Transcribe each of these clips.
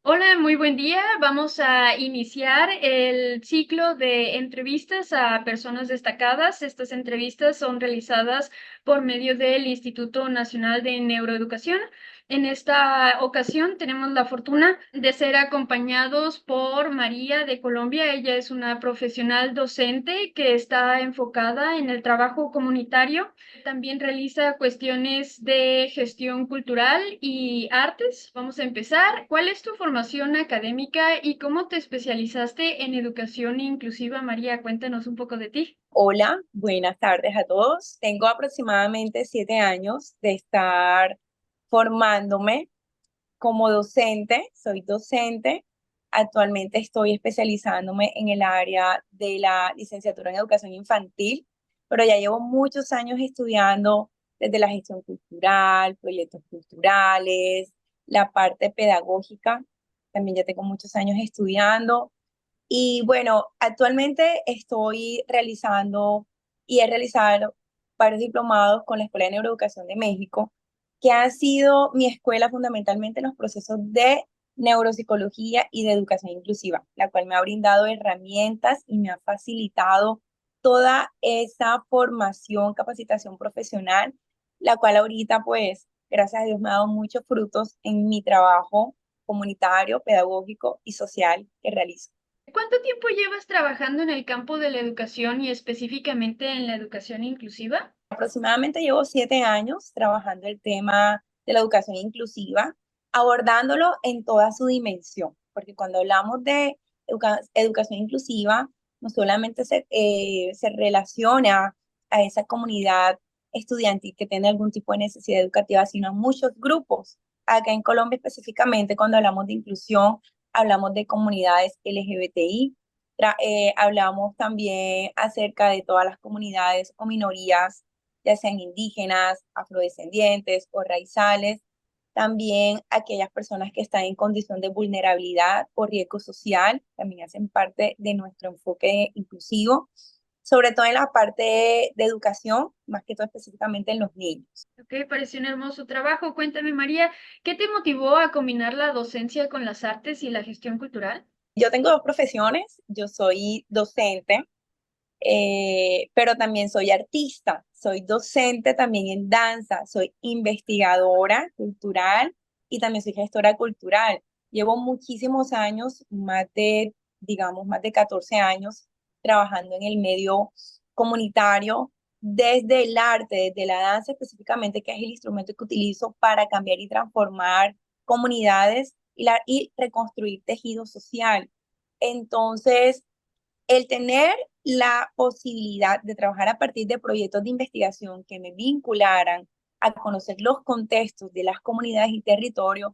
Hola, muy buen día. Vamos a iniciar el ciclo de entrevistas a personas destacadas. Estas entrevistas son realizadas por medio del Instituto Nacional de Neuroeducación. En esta ocasión tenemos la fortuna de ser acompañados por María de Colombia. Ella es una profesional docente que está enfocada en el trabajo comunitario. También realiza cuestiones de gestión cultural y artes. Vamos a empezar. ¿Cuál es tu formación académica y cómo te especializaste en educación inclusiva, María? Cuéntanos un poco de ti. Hola, buenas tardes a todos. Tengo aproximadamente 7 años de estar formándome como docente. Soy docente. Actualmente estoy especializándome en el área de la licenciatura en educación infantil, pero ya llevo muchos años estudiando desde la gestión cultural, proyectos culturales, la parte pedagógica. También ya tengo muchos años estudiando. Y bueno, actualmente estoy realizando y he realizado varios diplomados con la Escuela de Neuroeducación de México, que ha sido mi escuela fundamentalmente en los procesos de neuropsicología y de educación inclusiva, la cual me ha brindado herramientas y me ha facilitado toda esa formación, capacitación profesional, la cual ahorita, pues, gracias a Dios me ha dado muchos frutos en mi trabajo comunitario, pedagógico y social que realizo. ¿Cuánto tiempo llevas trabajando en el campo de la educación y específicamente en la educación inclusiva? Aproximadamente llevo 7 años trabajando el tema de la educación inclusiva, abordándolo en toda su dimensión, porque cuando hablamos de educación inclusiva, no solamente se relaciona a esa comunidad estudiantil que tiene algún tipo de necesidad educativa, sino a muchos grupos. Acá en Colombia específicamente, cuando hablamos de inclusión, hablamos de comunidades LGBTI, hablamos también acerca de todas las comunidades o minorías, ya sean indígenas, afrodescendientes o raizales, también aquellas personas que están en condición de vulnerabilidad o riesgo social, también hacen parte de nuestro enfoque inclusivo, sobre todo en la parte de educación, más que todo específicamente en los niños. Ok, pareció un hermoso trabajo. Cuéntame, María, ¿qué te motivó a combinar la docencia con las artes y la gestión cultural? Yo tengo dos profesiones, yo soy docente, pero también soy artista, soy docente también en danza, soy investigadora cultural y también soy gestora cultural. Llevo muchísimos años, digamos, más de 14 años trabajando en el medio comunitario, desde el arte, desde la danza específicamente, que es el instrumento que utilizo para cambiar y transformar comunidades y reconstruir tejido social. Entonces, el tener la posibilidad de trabajar a partir de proyectos de investigación que me vincularan a conocer los contextos de las comunidades y territorios,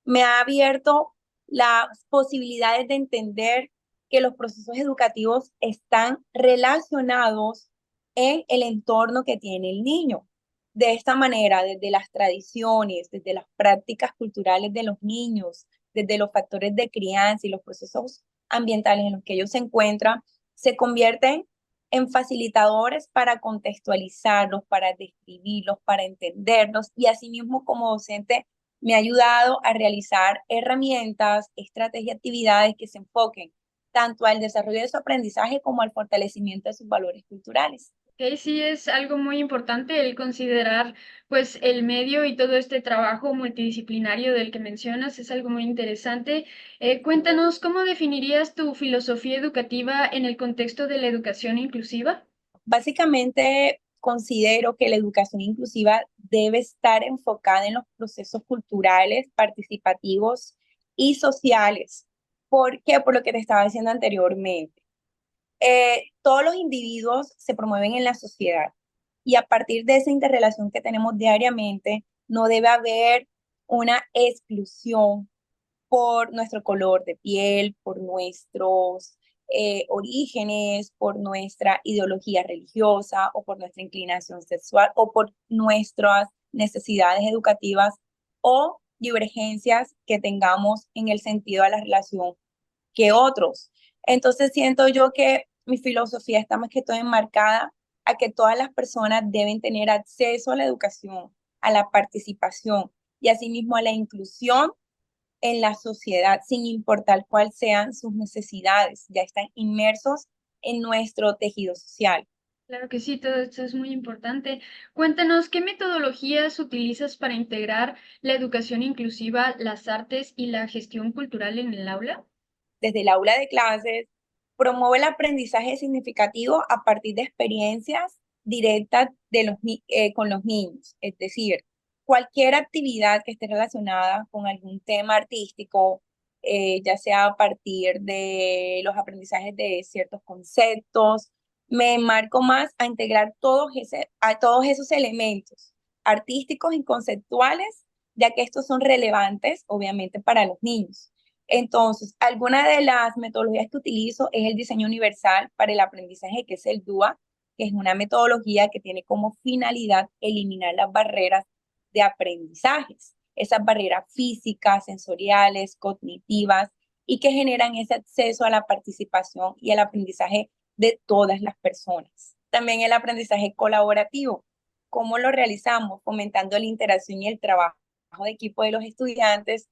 me ha abierto las posibilidades de entender que los procesos educativos están relacionados en el entorno que tiene el niño. De esta manera, desde las tradiciones, desde las prácticas culturales de los niños, desde los factores de crianza y los procesos ambientales en los que ellos se encuentran, se convierten en facilitadores para contextualizarlos, para describirlos, para entenderlos y asimismo como docente me ha ayudado a realizar herramientas, estrategias y actividades que se enfoquen tanto al desarrollo de su aprendizaje como al fortalecimiento de sus valores culturales. Ok, sí es algo muy importante el considerar pues el medio y todo este trabajo multidisciplinario del que mencionas, es algo muy interesante. Cuéntanos, ¿cómo definirías tu filosofía educativa en el contexto de la educación inclusiva? Básicamente, considero que la educación inclusiva debe estar enfocada en los procesos culturales, participativos y sociales. ¿Por qué? Por lo que te estaba diciendo anteriormente. Todos los individuos se promueven en la sociedad y a partir de esa interrelación que tenemos diariamente, no debe haber una exclusión por nuestro color de piel, por nuestros orígenes, por nuestra ideología religiosa o por nuestra inclinación sexual o por nuestras necesidades educativas o divergencias que tengamos en el sentido de la relación que otros. Entonces siento yo que mi filosofía está más que todo enmarcada a que todas las personas deben tener acceso a la educación, a la participación y asimismo a la inclusión en la sociedad, sin importar cuáles sean sus necesidades, ya están inmersos en nuestro tejido social. Claro que sí, todo esto es muy importante. Cuéntanos, ¿qué metodologías utilizas para integrar la educación inclusiva, las artes y la gestión cultural en el aula? Desde el aula de clases, promueve el aprendizaje significativo a partir de experiencias directas con los niños. Es decir, cualquier actividad que esté relacionada con algún tema artístico, ya sea a partir de los aprendizajes de ciertos conceptos, me marco más a integrar a todos esos elementos artísticos y conceptuales, ya que estos son relevantes, obviamente, para los niños. Entonces, alguna de las metodologías que utilizo es el diseño universal para el aprendizaje, que es el DUA, que es una metodología que tiene como finalidad eliminar las barreras de aprendizajes, esas barreras físicas, sensoriales, cognitivas, y que generan ese acceso a la participación y al aprendizaje de todas las personas. También el aprendizaje colaborativo. ¿Cómo lo realizamos? Fomentando la interacción y el trabajo de equipo de los estudiantes,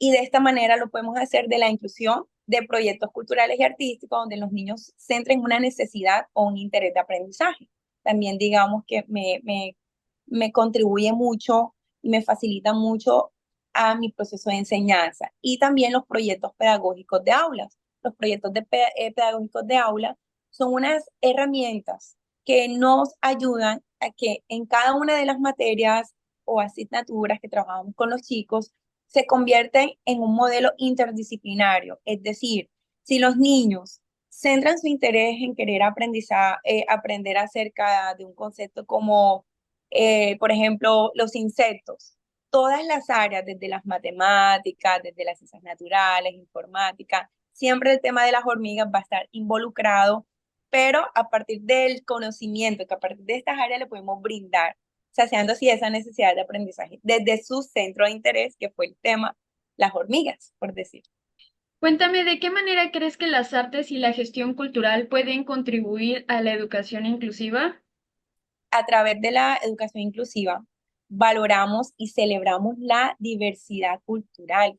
y de esta manera lo podemos hacer de la inclusión de proyectos culturales y artísticos donde los niños centren una necesidad o un interés de aprendizaje. También digamos que me contribuye mucho y me facilita mucho a mi proceso de enseñanza. Y también los proyectos pedagógicos de aulas. Los proyectos pedagógicos de aula son unas herramientas que nos ayudan a que en cada una de las materias o asignaturas que trabajamos con los chicos se convierten en un modelo interdisciplinario. Es decir, si los niños centran su interés en querer aprender acerca de un concepto como, por ejemplo, los insectos, todas las áreas, desde las matemáticas, desde las ciencias naturales, informática, siempre el tema de las hormigas va a estar involucrado, pero a partir del conocimiento que a partir de estas áreas le podemos brindar, saciando así esa necesidad de aprendizaje desde su centro de interés, que fue el tema, las hormigas, por decir. Cuéntame, ¿de qué manera crees que las artes y la gestión cultural pueden contribuir a la educación inclusiva? A través de la educación inclusiva, valoramos y celebramos la diversidad cultural.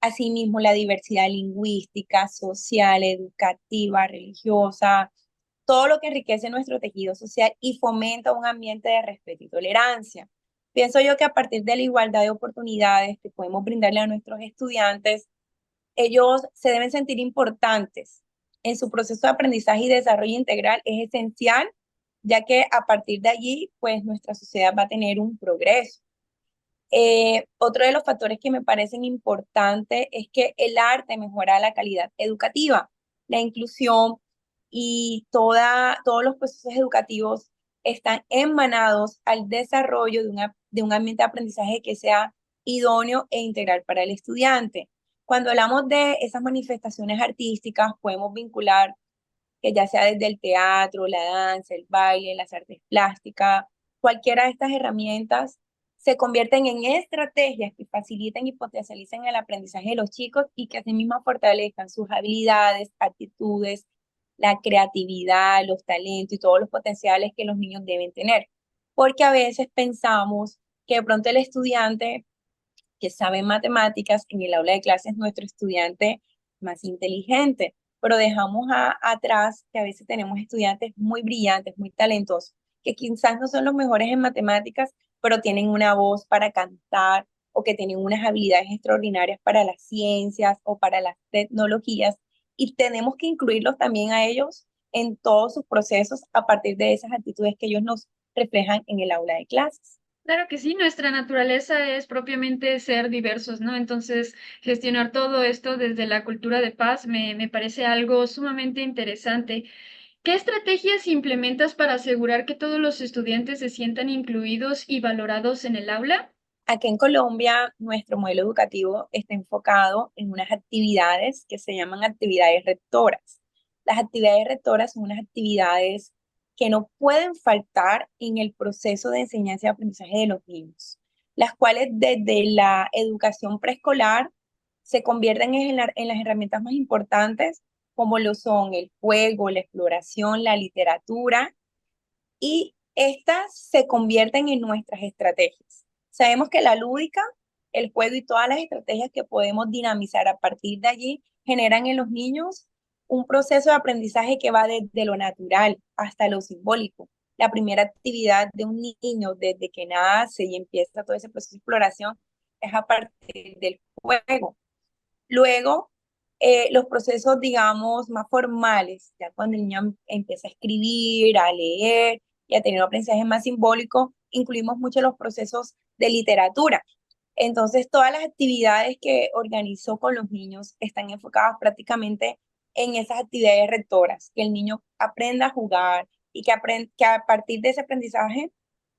Asimismo, la diversidad lingüística, social, educativa, religiosa, todo lo que enriquece nuestro tejido social y fomenta un ambiente de respeto y tolerancia. Pienso yo que a partir de la igualdad de oportunidades que podemos brindarle a nuestros estudiantes, ellos se deben sentir importantes en su proceso de aprendizaje y desarrollo integral. Es esencial, ya que a partir de allí, pues nuestra sociedad va a tener un progreso. Otro de los factores que me parecen importantes es que el arte mejora la calidad educativa, la inclusión y todos los procesos educativos están emanados al desarrollo de un ambiente de aprendizaje que sea idóneo e integral para el estudiante. Cuando hablamos de esas manifestaciones artísticas, podemos vincular que ya sea desde el teatro, la danza, el baile, las artes plásticas, cualquiera de estas herramientas se convierten en estrategias que faciliten y potencialicen el aprendizaje de los chicos y que asimismo fortalezcan sus habilidades, actitudes, la creatividad, los talentos y todos los potenciales que los niños deben tener. Porque a veces pensamos que de pronto el estudiante que sabe matemáticas en el aula de clases es nuestro estudiante más inteligente, pero dejamos atrás que a veces tenemos estudiantes muy brillantes, muy talentosos, que quizás no son los mejores en matemáticas, pero tienen una voz para cantar o que tienen unas habilidades extraordinarias para las ciencias o para las tecnologías, y tenemos que incluirlos también a ellos en todos sus procesos a partir de esas actitudes que ellos nos reflejan en el aula de clases. Claro que sí, nuestra naturaleza es propiamente ser diversos, ¿no? Entonces, gestionar todo esto desde la cultura de paz me parece algo sumamente interesante. ¿Qué estrategias implementas para asegurar que todos los estudiantes se sientan incluidos y valorados en el aula? Aquí en Colombia, nuestro modelo educativo está enfocado en unas actividades que se llaman actividades rectoras. Las actividades rectoras son unas actividades que no pueden faltar en el proceso de enseñanza y aprendizaje de los niños, las cuales desde la educación preescolar se convierten en las herramientas más importantes, como lo son el juego, la exploración, la literatura, y estas se convierten en nuestras estrategias. Sabemos que la lúdica el juego y todas las estrategias que podemos dinamizar a partir de allí generan en los niños un proceso de aprendizaje que va desde lo natural hasta lo simbólico. La primera actividad de un niño desde que nace y empieza todo ese proceso de exploración es a partir del juego. Luego, los procesos, digamos, más formales, ya cuando el niño empieza a escribir, a leer y a tener un aprendizaje más simbólico, incluimos mucho los procesos de literatura. Entonces, todas las actividades que organizo con los niños están enfocadas prácticamente en esas actividades rectoras, que el niño aprenda a jugar y que a partir de ese aprendizaje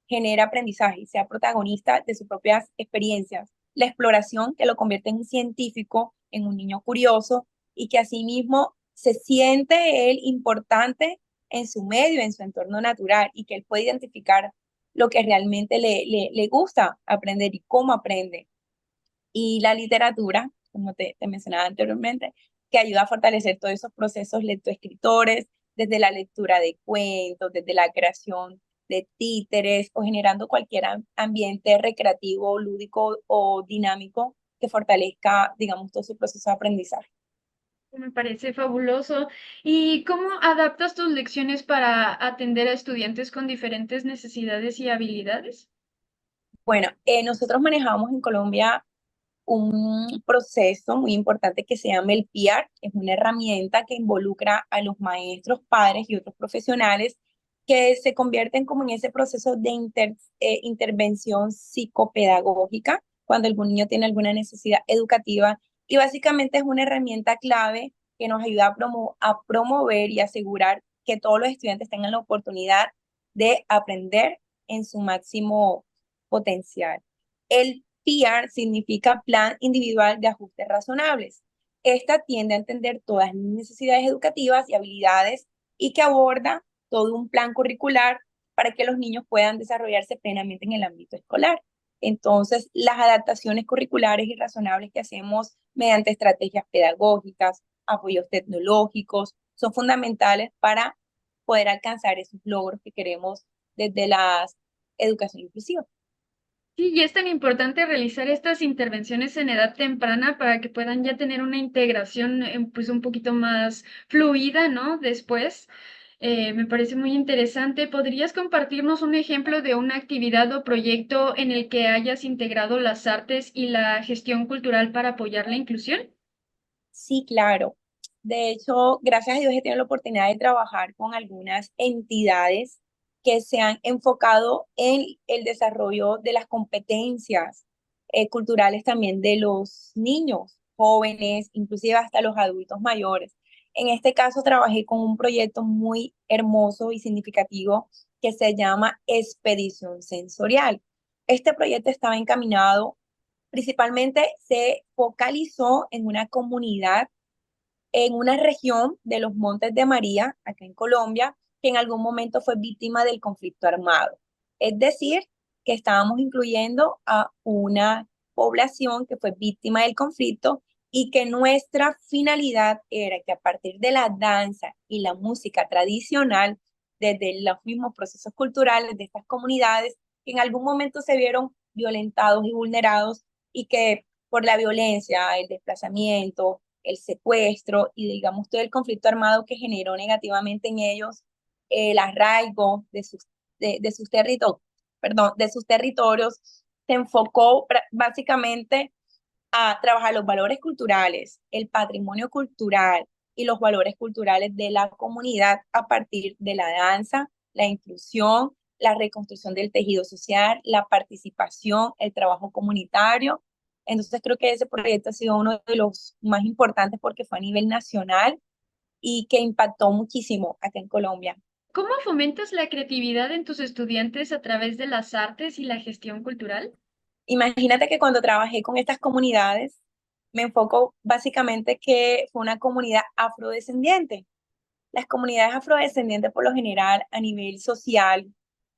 genera aprendizaje y sea protagonista de sus propias experiencias. La exploración que lo convierte en un científico, en un niño curioso y que asimismo se siente él importante en su medio, en su entorno natural y que él puede identificar lo que realmente le gusta aprender y cómo aprende. Y la literatura, como te mencionaba anteriormente, que ayuda a fortalecer todos esos procesos lectoescritores, desde la lectura de cuentos, desde la creación de títeres o generando cualquier ambiente recreativo, lúdico o dinámico que fortalezca, digamos, todo su proceso de aprendizaje. Me parece fabuloso. ¿Y cómo adaptas tus lecciones para atender a estudiantes con diferentes necesidades y habilidades? Bueno, nosotros manejamos en Colombia un proceso muy importante que se llama el PIAR. Es una herramienta que involucra a los maestros, padres y otros profesionales que se convierten como en ese proceso de intervención psicopedagógica cuando algún niño tiene alguna necesidad educativa. Y básicamente es una herramienta clave que nos ayuda a promover y asegurar que todos los estudiantes tengan la oportunidad de aprender en su máximo potencial. El PIAR significa Plan Individual de Ajustes Razonables. Esta tiende a entender todas las necesidades educativas y habilidades y que aborda todo un plan curricular para que los niños puedan desarrollarse plenamente en el ámbito escolar. Entonces, las adaptaciones curriculares y razonables que hacemos mediante estrategias pedagógicas, apoyos tecnológicos, son fundamentales para poder alcanzar esos logros que queremos desde la educación inclusiva. Sí, y es tan importante realizar estas intervenciones en edad temprana para que puedan ya tener una integración pues un poquito más fluida, ¿no? Después, me parece muy interesante. ¿Podrías compartirnos un ejemplo de una actividad o proyecto en el que hayas integrado las artes y la gestión cultural para apoyar la inclusión? Sí, claro. De hecho, gracias a Dios he tenido la oportunidad de trabajar con algunas entidades que se han enfocado en el desarrollo de las competencias culturales también de los niños, jóvenes, inclusive hasta los adultos mayores. En este caso, trabajé con un proyecto muy hermoso y significativo que se llama Expedición Sensorial. Este proyecto estaba encaminado. Principalmente se focalizó en una comunidad, en una región de los Montes de María, acá en Colombia, que en algún momento fue víctima del conflicto armado. Es decir, que estábamos incluyendo a una población que fue víctima del conflicto y que nuestra finalidad era que a partir de la danza y la música tradicional, desde los mismos procesos culturales de estas comunidades, que en algún momento se vieron violentados y vulnerados y que por la violencia, el desplazamiento, el secuestro y digamos todo el conflicto armado que generó negativamente en ellos el arraigo de sus territorios, perdón, de sus territorios, se enfocó básicamente a trabajar los valores culturales, el patrimonio cultural y los valores culturales de la comunidad a partir de la danza, la inclusión, la reconstrucción del tejido social, la participación, el trabajo comunitario. Entonces creo que ese proyecto ha sido uno de los más importantes porque fue a nivel nacional y que impactó muchísimo acá en Colombia. ¿Cómo fomentas la creatividad en tus estudiantes a través de las artes y la gestión cultural? Imagínate que cuando trabajé con estas comunidades, me enfoco básicamente que fue una comunidad afrodescendiente. Las comunidades afrodescendientes por lo general a nivel social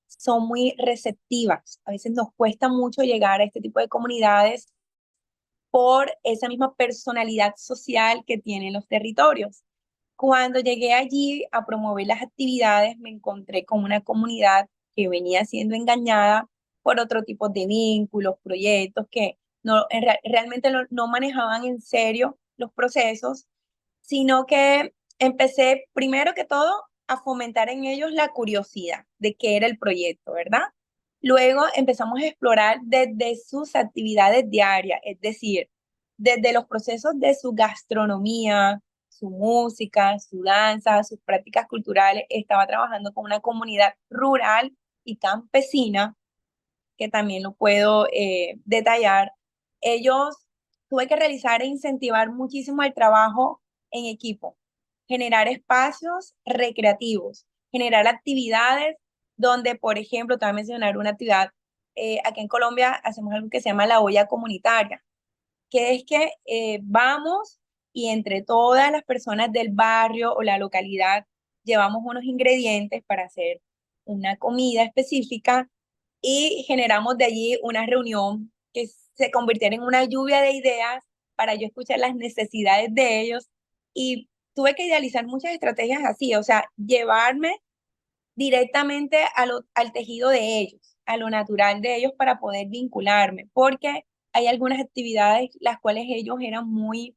son muy receptivas. A veces nos cuesta mucho llegar a este tipo de comunidades por esa misma personalidad social que tienen los territorios. Cuando llegué allí a promover las actividades, me encontré con una comunidad que venía siendo engañada por otro tipo de vínculos, proyectos que no, realmente no manejaban en serio los procesos, sino que empecé primero que todo a fomentar en ellos la curiosidad de qué era el proyecto, ¿verdad? Luego empezamos a explorar desde sus actividades diarias, es decir, desde los procesos de su gastronomía, su música, su danza, sus prácticas culturales. Estaba trabajando con una comunidad rural y campesina, que también lo puedo detallar. Ellos tuve que realizar e incentivar muchísimo el trabajo en equipo, generar espacios recreativos, generar actividades donde, por ejemplo, te voy a mencionar una actividad, aquí en Colombia hacemos algo que se llama la olla comunitaria, que es que vamos y entre todas las personas del barrio o la localidad llevamos unos ingredientes para hacer una comida específica y generamos de allí una reunión que se convirtiera en una lluvia de ideas para yo escuchar las necesidades de ellos y tuve que idealizar muchas estrategias así, o sea, llevarme directamente al tejido de ellos, a lo natural de ellos para poder vincularme, porque hay algunas actividades las cuales ellos eran muy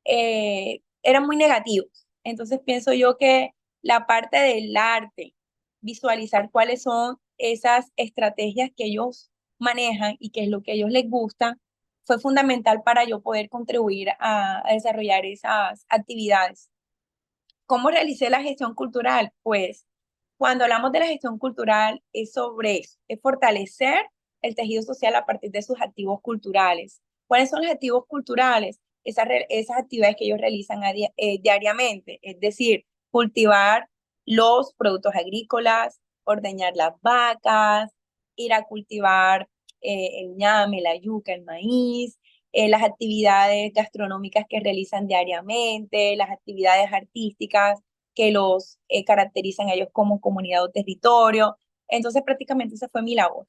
negativos. Entonces pienso yo que la parte del arte, visualizar cuáles son esas estrategias que ellos manejan y qué es lo que a ellos les gusta, fue fundamental para yo poder contribuir a desarrollar esas actividades. ¿Cómo realicé la gestión cultural? Pues cuando hablamos de la gestión cultural es sobre eso, es fortalecer el tejido social a partir de sus activos culturales. ¿Cuáles son los activos culturales? Esas actividades que ellos realizan diariamente, es decir, cultivar los productos agrícolas, ordeñar las vacas, ir a cultivar el ñame, la yuca, el maíz, las actividades gastronómicas que realizan diariamente, las actividades artísticas que los caracterizan a ellos como comunidad o territorio. Entonces, prácticamente esa fue mi labor.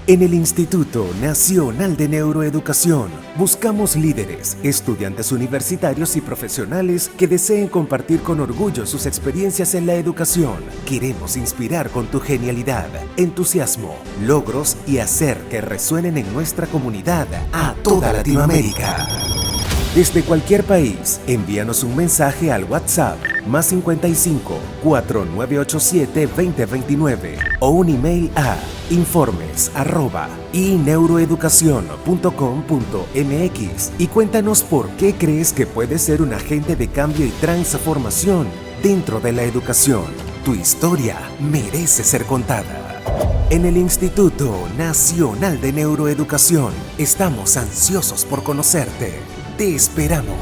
En el Instituto Nacional de Neuroeducación buscamos líderes, estudiantes universitarios y profesionales que deseen compartir con orgullo sus experiencias en la educación. Queremos inspirar con tu genialidad, entusiasmo, logros y hacer que resuenen en nuestra comunidad a toda Latinoamérica. Desde cualquier país, envíanos un mensaje al WhatsApp +55 4987 2029 o un email a informes@ineuroeducacion.com.mx y cuéntanos por qué crees que puedes ser un agente de cambio y transformación dentro de la educación. Tu historia merece ser contada. En el Instituto Nacional de Neuroeducación estamos ansiosos por conocerte. Te esperamos.